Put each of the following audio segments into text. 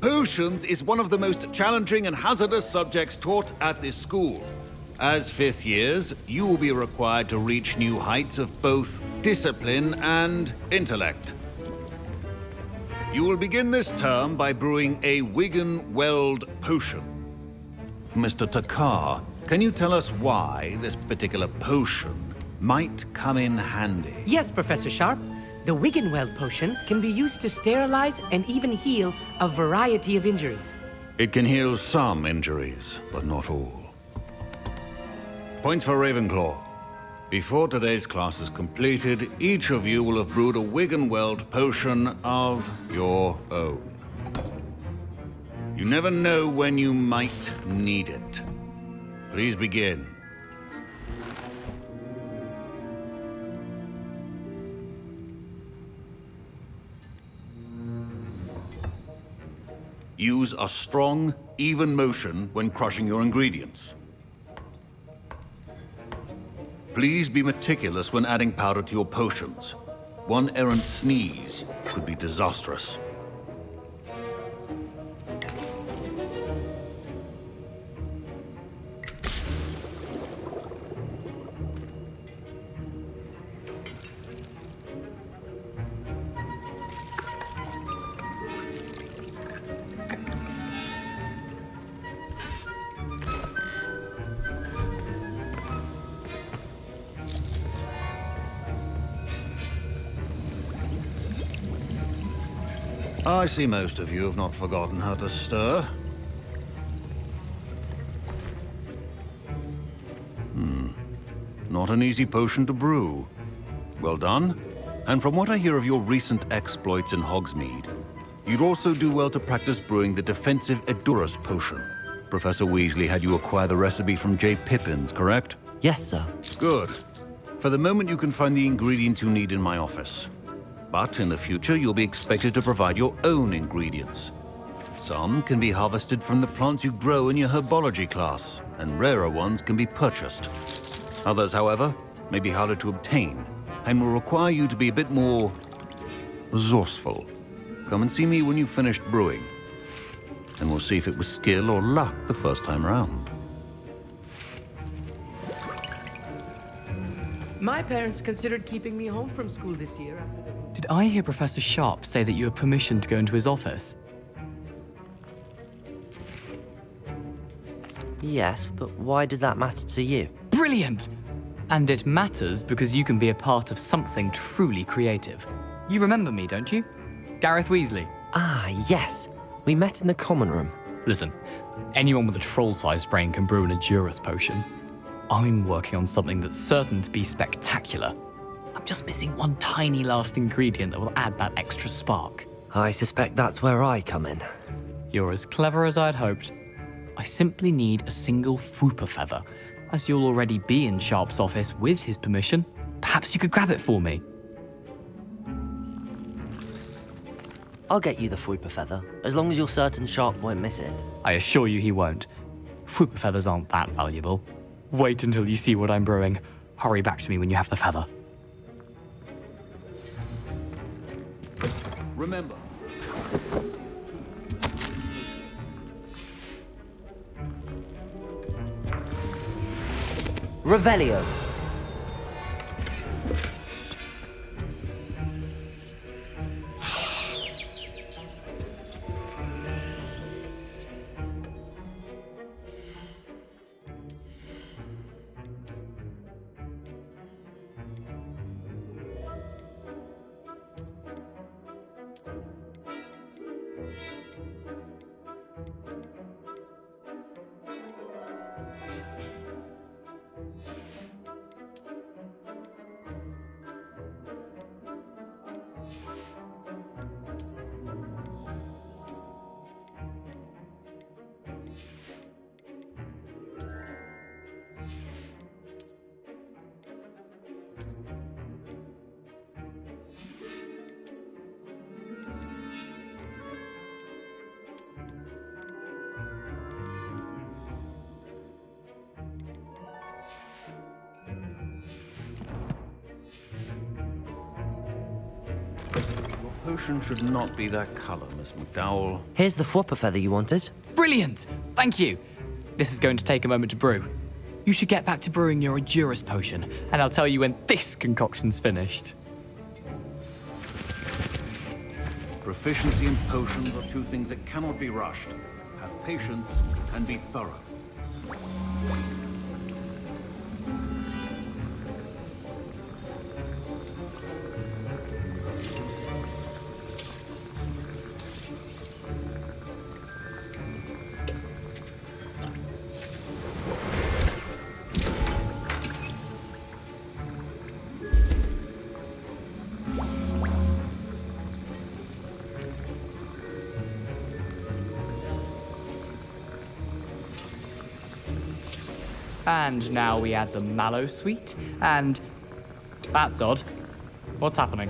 Potions is one of the most challenging and hazardous subjects taught at this school. As fifth years, you will be required to reach new heights of both discipline and intellect. You will begin this term by brewing a Wiggen-Weld potion. Mr. Takar, can you tell us why this particular potion might come in handy? Yes, Professor Sharp. The Wiggen-Weld potion can be used to sterilize and even heal a variety of injuries. It can heal some injuries, but not all. Points for Ravenclaw. Before today's class is completed, each of you will have brewed a Wiggen-Weld potion of your own. You never know when you might need it. Please begin. Use a strong, even motion when crushing your ingredients. Please be meticulous when adding powder to your potions. One errant sneeze could be disastrous. I see most of you have not forgotten how to stir. Not an easy potion to brew. Well done. And from what I hear of your recent exploits in Hogsmeade, you'd also do well to practice brewing the defensive Edurus potion. Professor Weasley had you acquire the recipe from J. Pippins, correct? Yes, sir. Good. For the moment, you can find the ingredients you need in my office. But in the future, you'll be expected to provide your own ingredients. Some can be harvested from the plants you grow in your herbology class, and rarer ones can be purchased. Others, however, may be harder to obtain, and will require you to be a bit more resourceful. Come and see me when you've finished brewing, and we'll see if it was skill or luck the first time round. My parents considered keeping me home from school this year. Did I hear Professor Sharp say that you have permission to go into his office? Yes, but why does that matter to you? Brilliant! And it matters because you can be a part of something truly creative. You remember me, don't you? Gareth Weasley. Ah, yes. We met in the common room. Listen, anyone with a troll-sized brain can brew an Edurus potion. I'm working on something that's certain to be spectacular. I'm just missing one tiny last ingredient that will add that extra spark. I suspect that's where I come in. You're as clever as I'd hoped. I simply need a single Fwooper feather. As you'll already be in Sharp's office with his permission, perhaps you could grab it for me. I'll get you the Fwooper feather, as long as you're certain Sharp won't miss it. I assure you he won't. Fwooper feathers aren't that valuable. Wait until you see what I'm brewing. Hurry back to me when you have the feather. Remember. Revelio. Potion should not be that color, Miss McDowell. Here's the flopper feather you wanted. Brilliant! Thank you. This is going to take a moment to brew. You should get back to brewing your Adurus potion, and I'll tell you when this concoction's finished. Proficiency in potions are two things that cannot be rushed. Have patience and be thorough. And now we add the mallow sweet, and... That's odd. What's happening?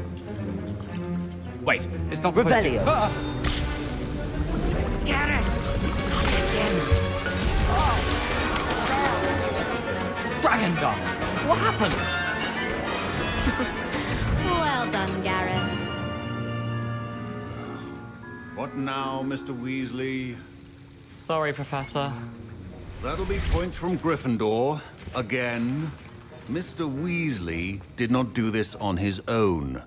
Wait, it's not supposed Revelio. to... Ah! Get it! Dragon Dung! What happened? Well done, Gareth. What now, Mr. Weasley? Sorry, Professor. That'll be points from Gryffindor. Again. Mr. Weasley did not do this on his own.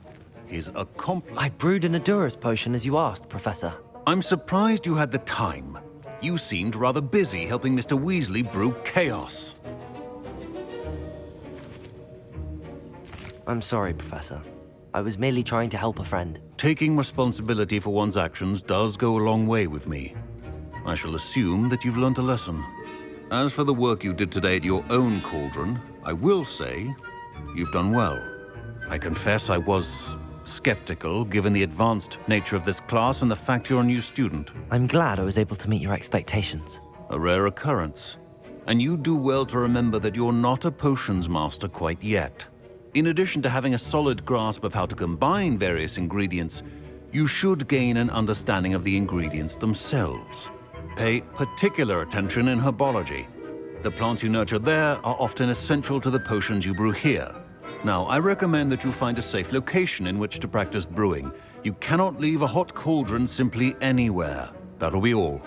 His accomplice... I brewed an Adurus potion as you asked, Professor. I'm surprised you had the time. You seemed rather busy helping Mr. Weasley brew chaos. I'm sorry, Professor. I was merely trying to help a friend. Taking responsibility for one's actions does go a long way with me. I shall assume that you've learnt a lesson. As for the work you did today at your own cauldron, I will say you've done well. I confess I was skeptical, given the advanced nature of this class and the fact you're a new student. I'm glad I was able to meet your expectations. A rare occurrence. And you do well to remember that you're not a potions master quite yet. In addition to having a solid grasp of how to combine various ingredients, you should gain an understanding of the ingredients themselves. Pay particular attention in herbology. The plants you nurture there are often essential to the potions you brew here. Now, I recommend that you find a safe location in which to practice brewing. You cannot leave a hot cauldron simply anywhere. That'll be all.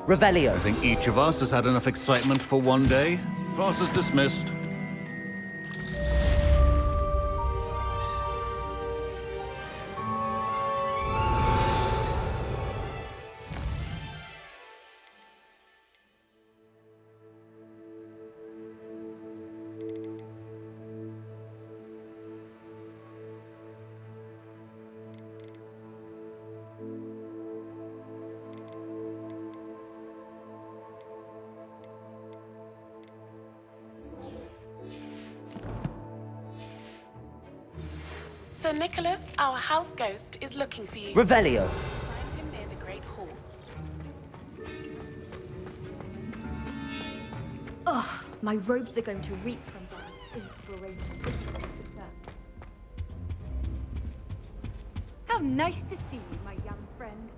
Revelio. I think each of us has had enough excitement for one day. Class is dismissed. Sir Nicholas, our house ghost, is looking for you. Revelio. Find him near the Great Hall. Ugh, my robes are going to reek from that inspiration. How nice to see you, my young friend.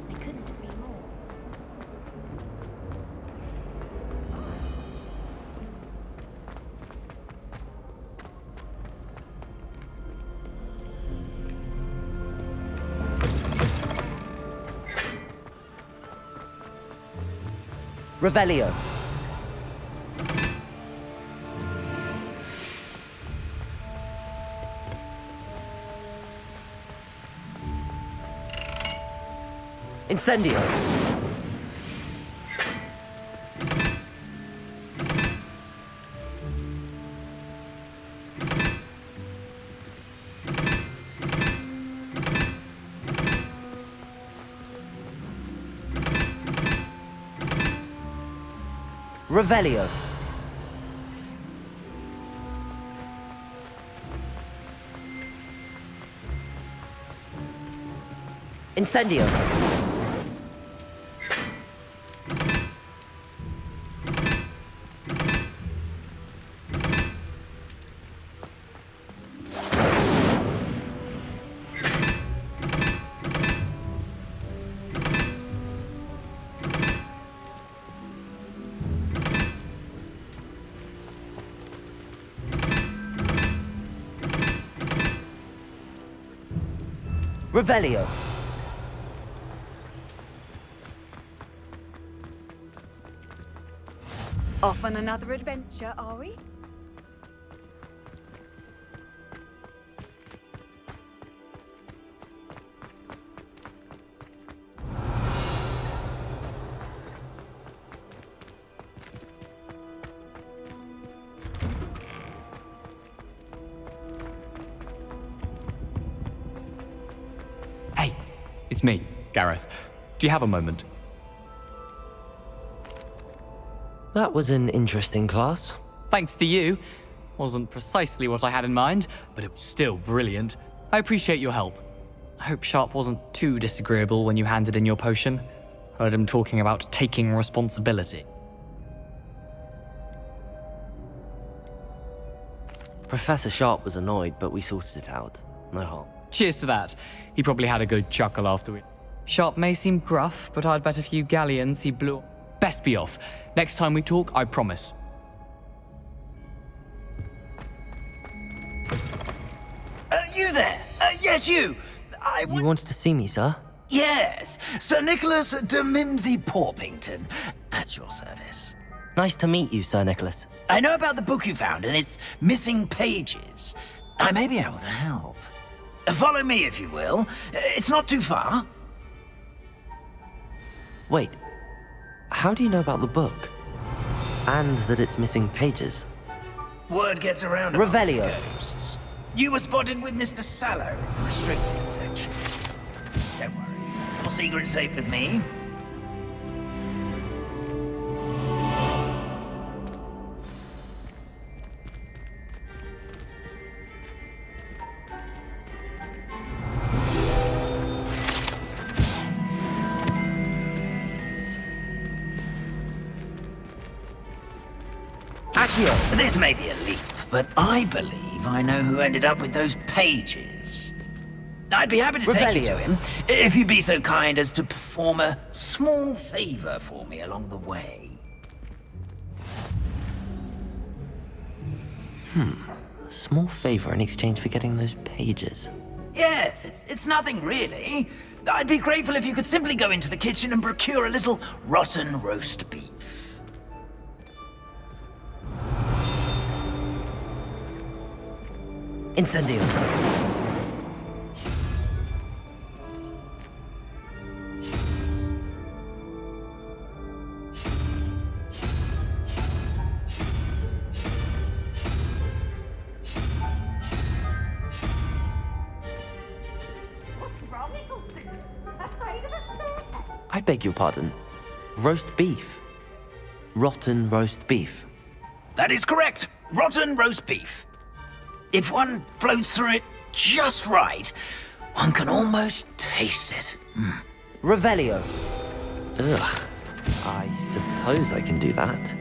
I couldn't agree more. Revelio. Incendio. Revelio. Incendio. Revelio. Off on another adventure, are we? Hey, it's me, Gareth. Do you have a moment? That was an interesting class. Thanks to you. Wasn't precisely what I had in mind, but it was still brilliant. I appreciate your help. I hope Sharp wasn't too disagreeable when you handed in your potion. Heard him talking about taking responsibility. Professor Sharp was annoyed, but we sorted it out. No harm. Cheers to that. He probably had a good chuckle afterward. Sharp may seem gruff, but I'd bet a few galleons he blew. Best be off. Next time we talk, I promise. You there? Yes, you. You wanted to see me, sir? Yes, Sir Nicholas de Mimsy Porpington, at your service. Nice to meet you, Sir Nicholas. I know about the book you found and its missing pages. I may be able to help. Follow me, if you will. It's not too far. Wait, how do you know about the book? And that it's missing pages? Word gets around amongst Revelio. ghosts. You were spotted with Mr. Sallow in the restricted section. Don't worry, your secret's safe with me. This may be a leap, but I believe I know who ended up with those pages. I'd be happy to take you to him, if you'd be so kind as to perform a small favor for me along the way. A small favor in exchange for getting those pages. Yes, it's nothing really. I'd be grateful if you could simply go into the kitchen and procure a little rotten roast beef. Incendio. I beg your pardon. Roast beef. Rotten roast beef. That is correct. Rotten roast beef. If one floats through it just right, one can almost taste it. Revelio. Ugh. I suppose I can do that.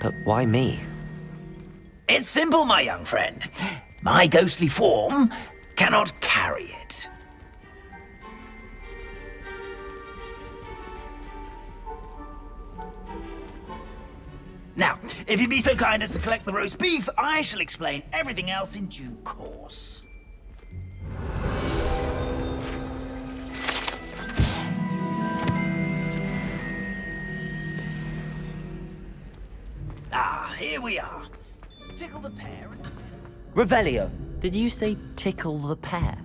But why me? It's simple, my young friend. My ghostly form cannot carry it. Now, if you'd be so kind as to collect the roast beef, I shall explain everything else in due course. Ah, here we are. Tickle the pear and... Revelio. Did you say tickle the pear?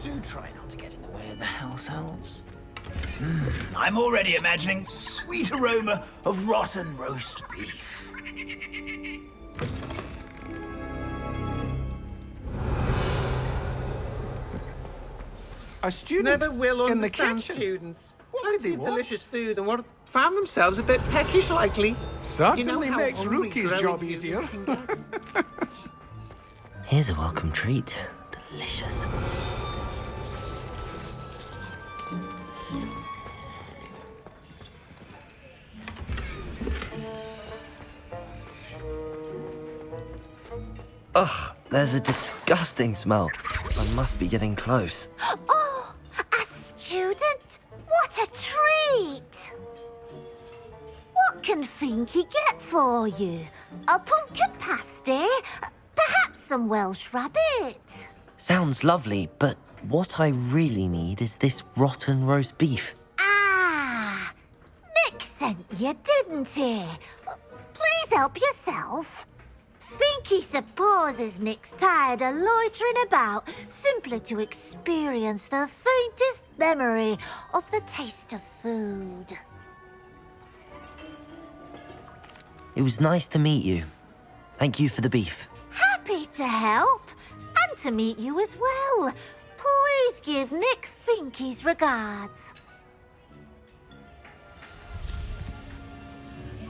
Do try not to get in the way of the house elves. I'm already imagining sweet aroma of rotten roast beef. A student Never will in the understand kitchen. students. Plenty Plenty of what? delicious food and what found themselves a bit peckish likely. Certainly how makes hungry Rookie's growing job humans easier. can get. Here's a welcome treat. Delicious. Ugh, there's a disgusting smell. I must be getting close. Oh, a student? What a treat! What can Finky get for you? A pumpkin pasty? Perhaps some Welsh rabbit. Sounds lovely, but what I really need is this rotten roast beef. Ah, Nick sent you, didn't he? Please help yourself. Think he supposes Nick's tired of loitering about simply to experience the faintest memory of the taste of food. It was nice to meet you. Thank you for the beef. Happy to help, and to meet you as well. Please give Nick Finky's regards.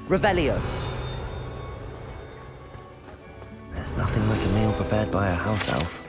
Revelio. There's nothing like a meal prepared by a house elf.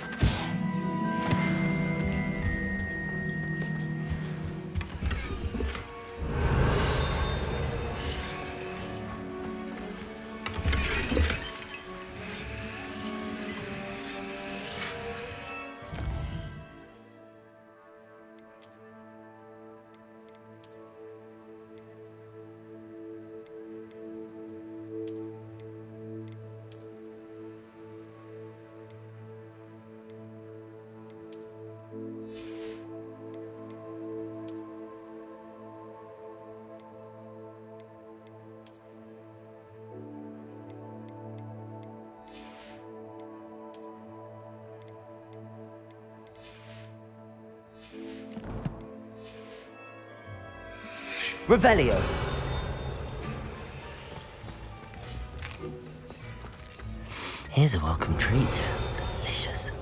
Revelio. Here's a welcome treat. Delicious.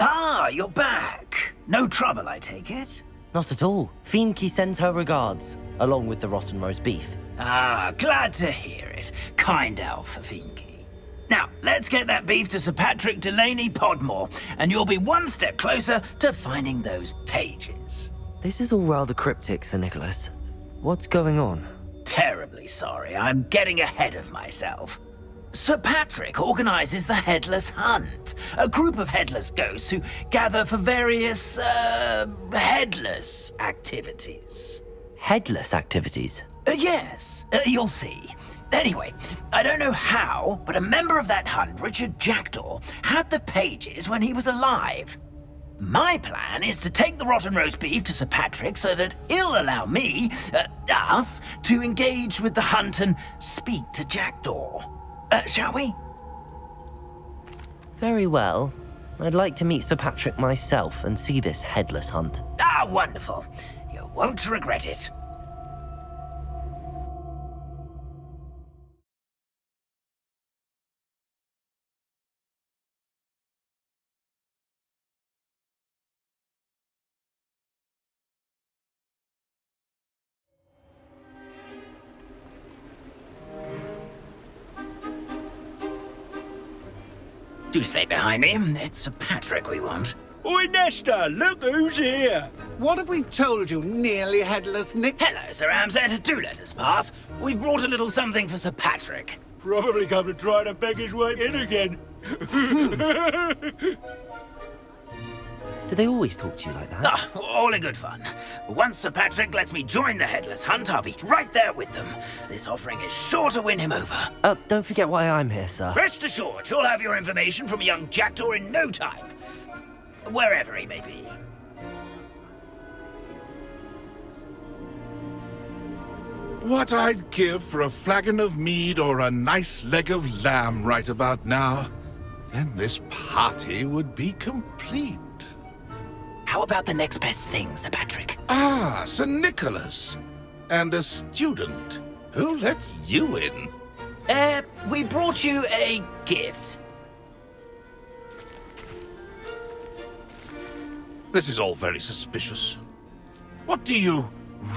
Ah, you're back. No trouble, I take it? Not at all. Finky sends her regards, along with the rotten roast beef. Ah, glad to hear it. Kind elf, Finky. Now, let's get that beef to Sir Patrick Delaney Podmore, and you'll be one step closer to finding those pages. This is all rather cryptic, Sir Nicholas. What's going on? Terribly sorry, I'm getting ahead of myself. Sir Patrick organises the Headless Hunt, a group of headless ghosts who gather for various, headless activities. Headless activities? Yes, you'll see. Anyway, I don't know how, but a member of that hunt, Richard Jackdaw, had the pages when he was alive. My plan is to take the rotten roast beef to Sir Patrick so that he'll allow me, us, to engage with the hunt and speak to Jackdaw. Shall we? Very well. I'd like to meet Sir Patrick myself and see this headless hunt. Ah, wonderful. You won't regret it. Do stay behind me. It's Sir Patrick we want. Oi, Nesta, look who's here. What have we told you, nearly headless Nick? Hello, Sir Ramsed. Do let us pass. We've brought a little something for Sir Patrick. Probably come to try to beg his way in again. Do they always talk to you like that? Ah, all in good fun. Once Sir Patrick lets me join the Headless Hunt, I'll be right there with them. This offering is sure to win him over. Don't forget why I'm here, sir. Rest assured, you'll have your information from a young Jackdaw in no time. Wherever he may be. What I'd give for a flagon of mead or a nice leg of lamb right about now. Then this party would be complete. How about the next best thing, Sir Patrick? Ah, Sir Nicholas. And a student. Who let you in? We brought you a gift. This is all very suspicious. What do you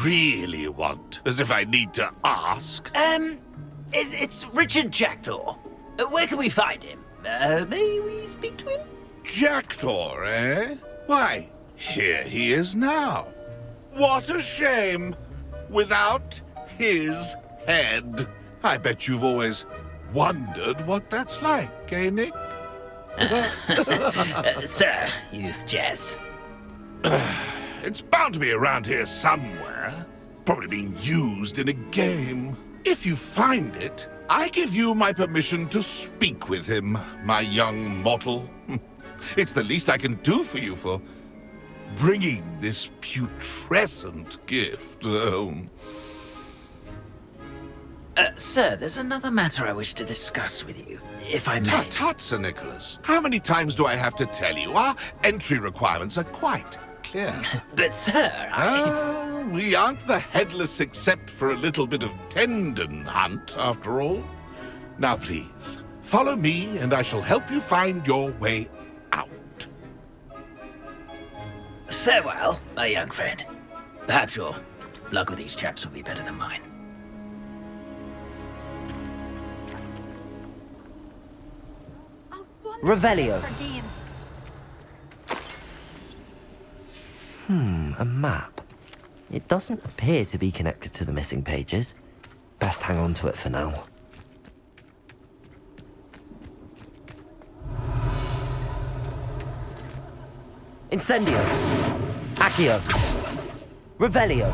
really want? As if I need to ask. It's Richard Jackdaw. Where can we find him? May we speak to him? Jackdaw, eh? Why, here he is now. What a shame. without his head. I bet you've always wondered what that's like, eh, Nick? Sir, you jest. It's bound to be around here somewhere. Probably being used in a game. If you find it, I give you my permission to speak with him, my young mortal. It's the least I can do for you for bringing this putrescent gift home. Sir, there's another matter I wish to discuss with you, if I may. Tut, Sir Nicholas. How many times do I have to tell you? Our entry requirements are quite clear. But, sir, we aren't the Headless except for a little bit of tendon hunt, after all. Now, please, follow me, and I shall help you find your way out. Farewell, my young friend. Perhaps your luck with these chaps will be better than mine. Revelio. A map. It doesn't appear to be connected to the missing pages. Best hang on to it for now. Incendio. Accio. Revelio.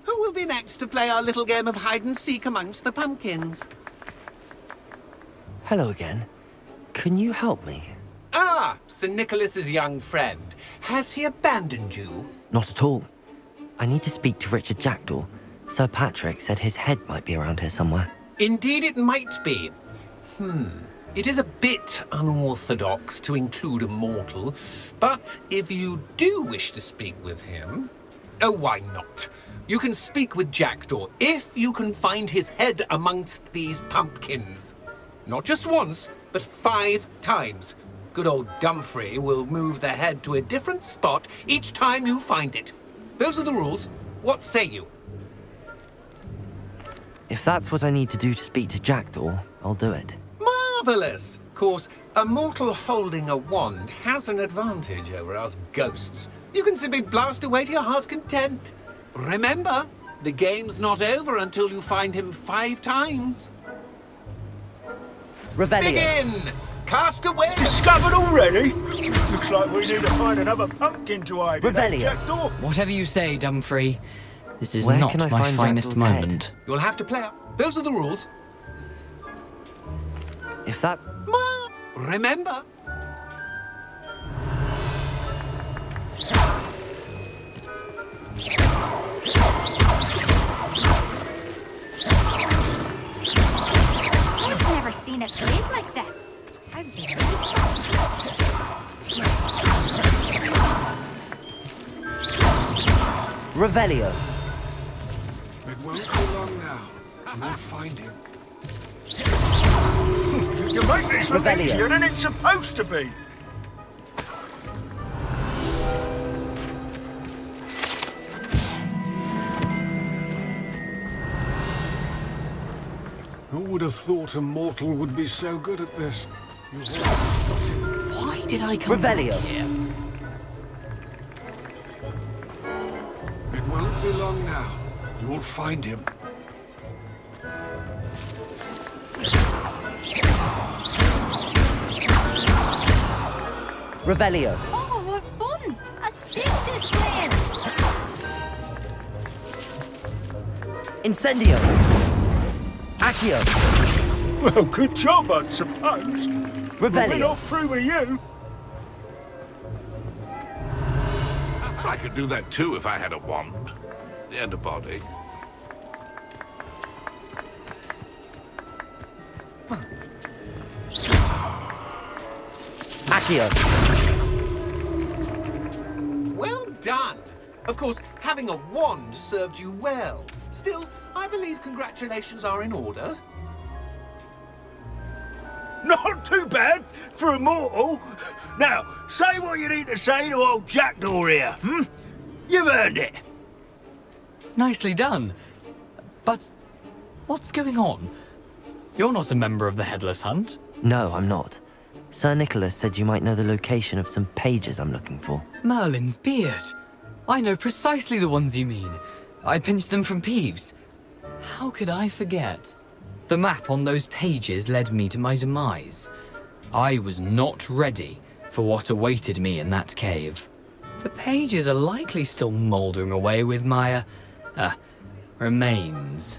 Who will be next to play our little game of hide-and-seek amongst the pumpkins? Hello again. Can you help me? Ah, Sir Nicholas's young friend. Has he abandoned you? Not at all. I need to speak to Richard Jackdaw. Sir Patrick said his head might be around here somewhere. Indeed it might be. It is a bit unorthodox to include a mortal, but if you do wish to speak with him... Oh, why not? You can speak with Jackdaw if you can find his head amongst these pumpkins. Not just once, but 5 times. Good old Dumfrey will move the head to a different spot each time you find it. Those are the rules. What say you? If that's what I need to do to speak to Jackdaw, I'll do it. Marvellous! Of course, a mortal holding a wand has an advantage over us ghosts. You can simply blast away to your heart's content. Remember, the game's not over until you find him 5 times. Revelio. Begin! Cast away! Discovered already? Looks like we need to find another pumpkin to hide in that Revelio. Jackdaw. Whatever you say, Dumfrey. This is Where not can I my find finest Jackdaw's head? moment. You'll have to play up. Those are the rules. If that... Remember. I've never seen it played like this. How Revelio. It won't be long now. You'll find him. You make this look Revelio. easier than it's supposed to be. Who would have thought a mortal would be so good at this? Why did I come Revelio. here? It won't be long now. You'll find him. Revelio. Oh, what fun! A stick this playing! Incendio. Accio. Well, good job, I suppose. We're Revelio. not through with you. I could do that too if I had a wand and a body. Accio. Well done. Of course, having a wand served you well. Still, I believe congratulations are in order. Not too bad for a mortal. Now, say what you need to say to old Jackdaw here, hmm? You've earned it. Nicely done. But what's going on? You're not a member of the Headless Hunt. No, I'm not. Sir Nicholas said you might know the location of some pages I'm looking for. Merlin's beard. I know precisely the ones you mean. I pinched them from Peeves. How could I forget? The map on those pages led me to my demise. I was not ready for what awaited me in that cave. The pages are likely still mouldering away with my, remains.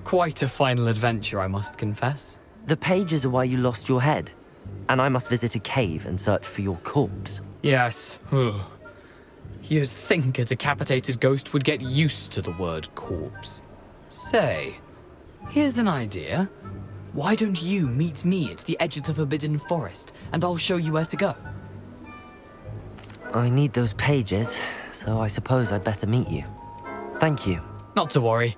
Quite a final adventure, I must confess. The pages are why you lost your head, and I must visit a cave and search for your corpse. Yes. You'd think a decapitated ghost would get used to the word corpse. Say, here's an idea. Why don't you meet me at the edge of the Forbidden Forest, and I'll show you where to go? I need those pages, so I suppose I'd better meet you. Thank you. Not to worry.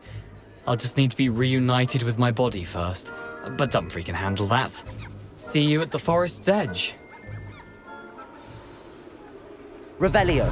I'll just need to be reunited with my body first. But Dumfrey can handle that. See you at the forest's edge. Revelio.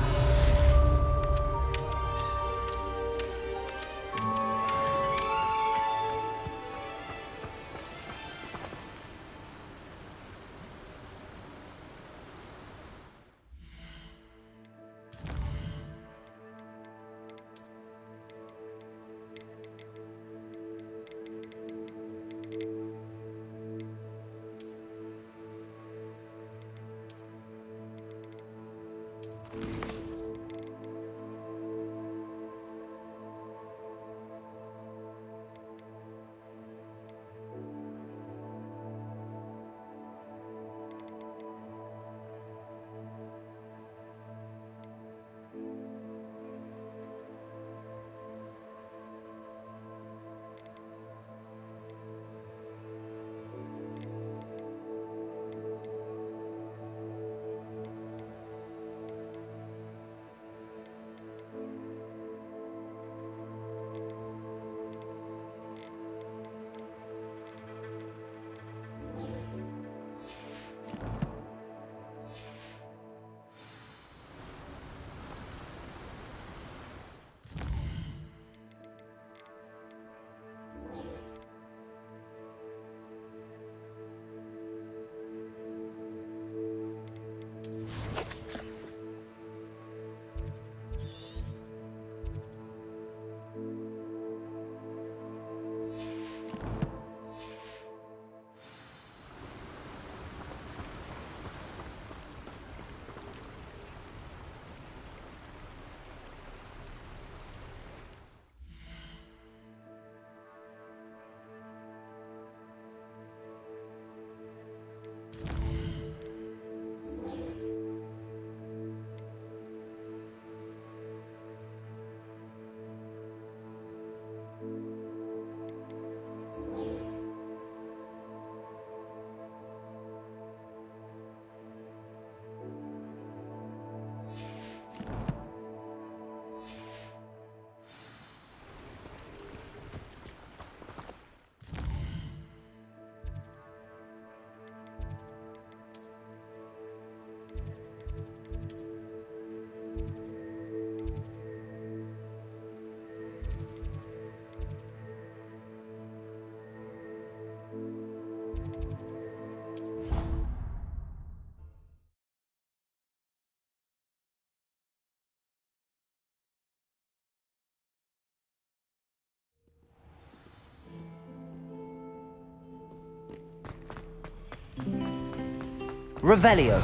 Revelio.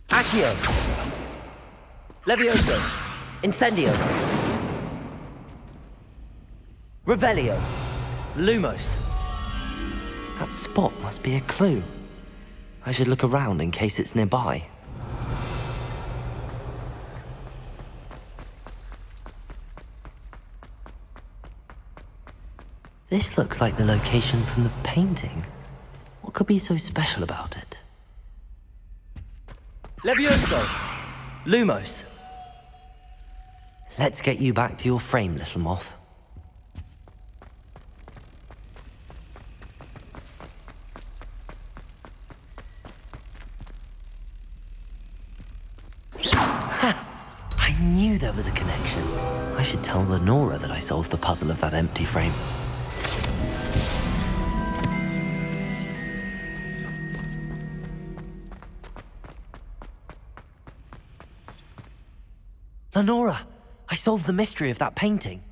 Accio. Levioso. Incendio. Revelio. Lumos. That spot must be a clue. I should look around in case it's nearby. This looks like the location from the painting. What could be so special about it? Levioso! Lumos! Let's get you back to your frame, little moth. Ha! I knew there was a connection. I should tell Lenora that I solved the puzzle of that empty frame. Lenora! I solved the mystery of that painting.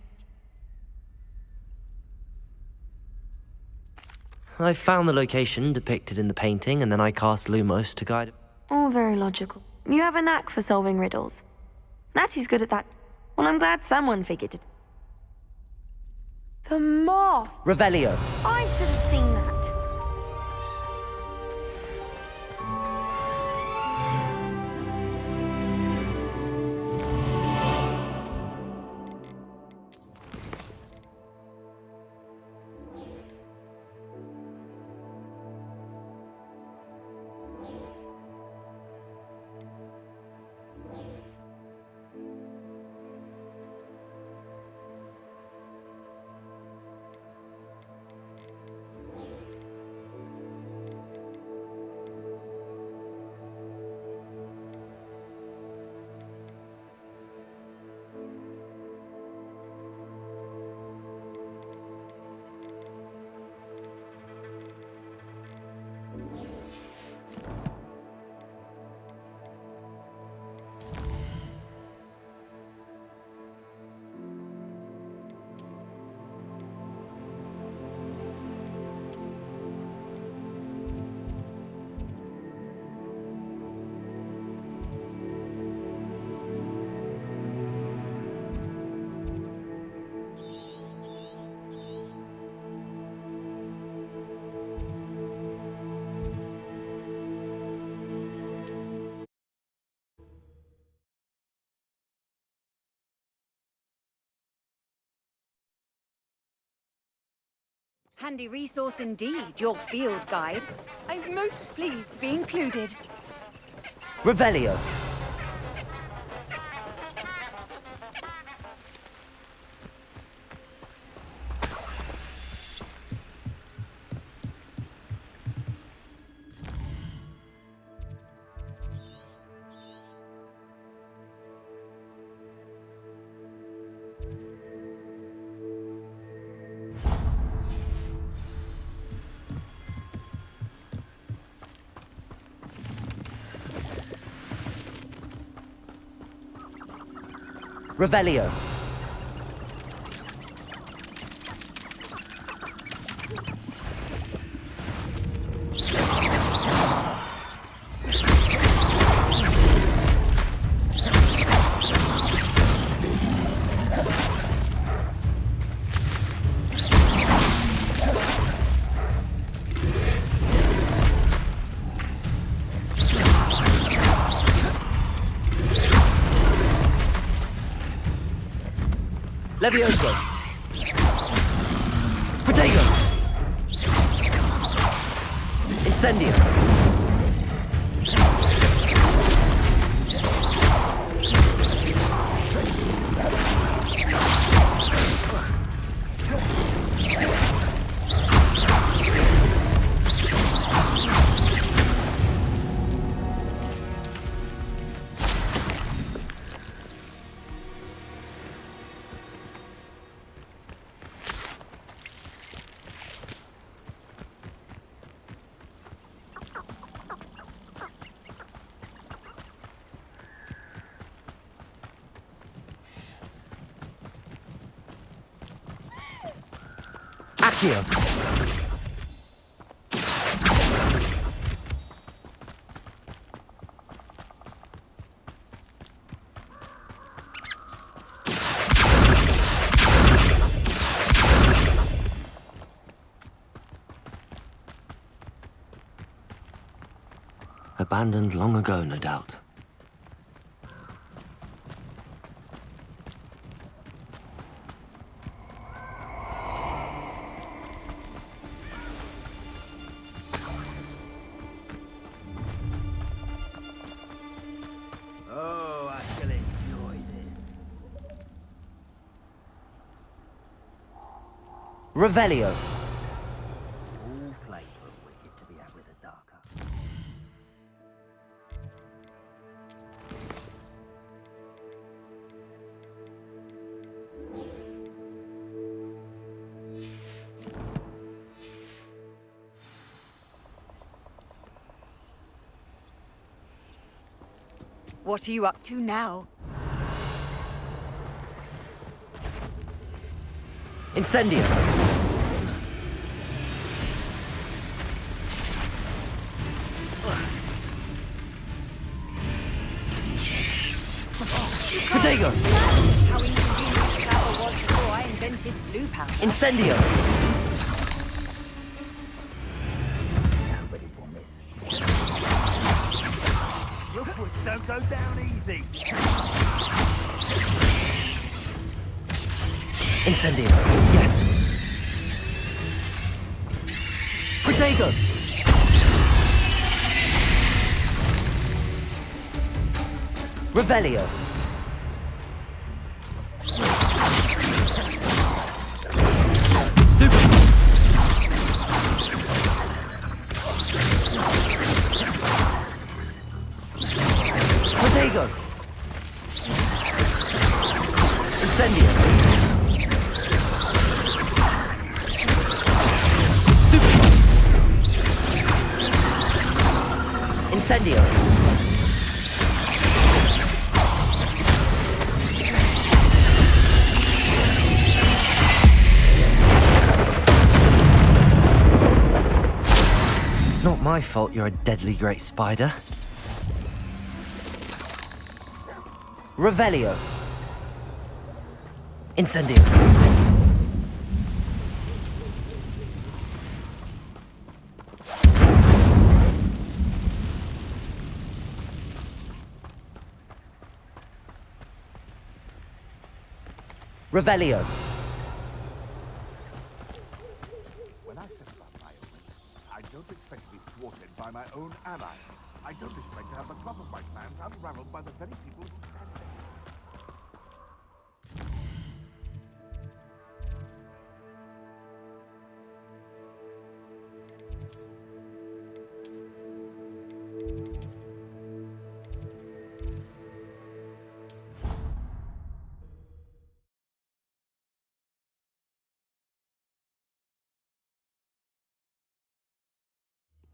I found the location depicted in the painting, and then I cast Lumos to guide it. All very logical. You have a knack for solving riddles. Natty's good at that. Well, I'm glad someone figured it. The moth! Revelio. I should have seen that. Handy resource indeed, your field guide. I'm most pleased to be included. Revelio. Revelio. Levioso. Protego. Incendio. Accio. Abandoned long ago, no doubt. Revelio. What are you up to now? Incendio. Protego. How inconvenient travel was before I invented blue powder. Incendio. Your foot don't go down easy. Incendio. Yes. Protego. Revelio. Stupid. Protego. Incendio. Stupid. Incendio. Not my fault you're a deadly great spider. Revelio. Incendio. Revelio. When I set about my omens, I don't expect to be thwarted by my own allies. I don't expect to have the top of my plans unraveled by the very people who stand there.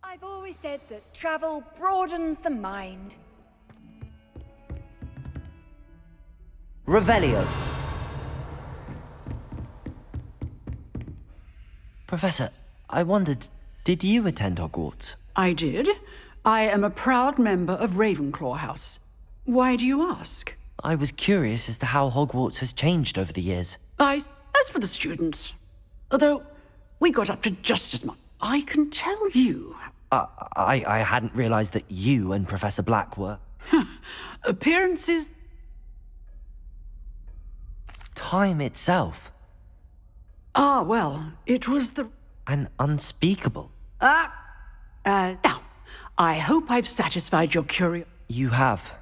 I've always said that travel broadens the mind. Revelio. Professor, I wondered, did you attend Hogwarts? I did. I am a proud member of Ravenclaw House. Why do you ask? I was curious as to how Hogwarts has changed over the years. As for the students, although we got up to just as much, I can tell you. I hadn't realized that you and Professor Black were... Appearances... Time itself. Ah, well, it was the... An unspeakable. Now, I hope I've satisfied your curiosity. You have.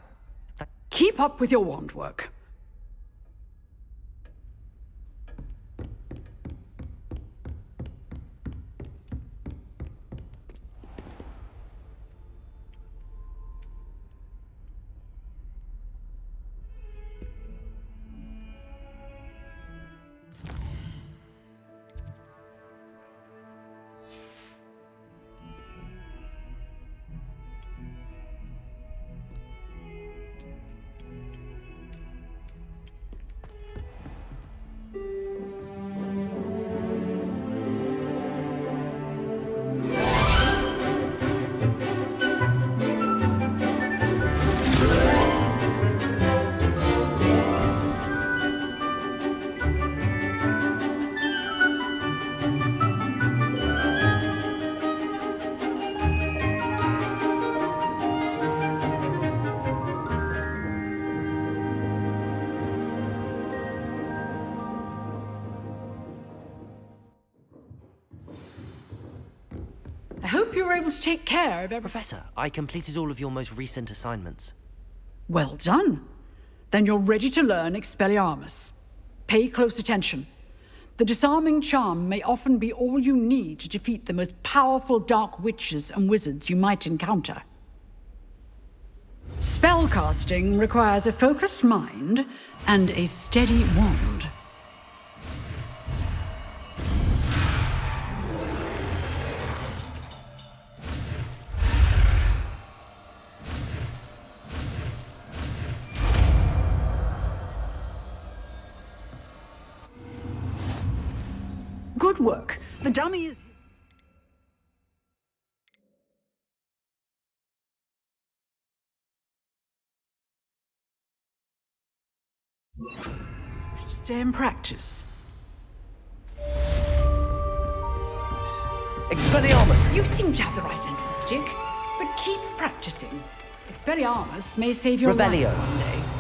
Keep up with your wand work. I hope you were able to take care of everything. Professor, I completed all of your most recent assignments. Well done. Then you're ready to learn Expelliarmus. Pay close attention. The disarming charm may often be all you need to defeat the most powerful dark witches and wizards you might encounter. Spellcasting requires a focused mind and a steady wand. Good work. The dummy is... Stay in practice. Expelliarmus! You seem to have the right end of the stick, but keep practicing. Expelliarmus may save your Revelio. life one day.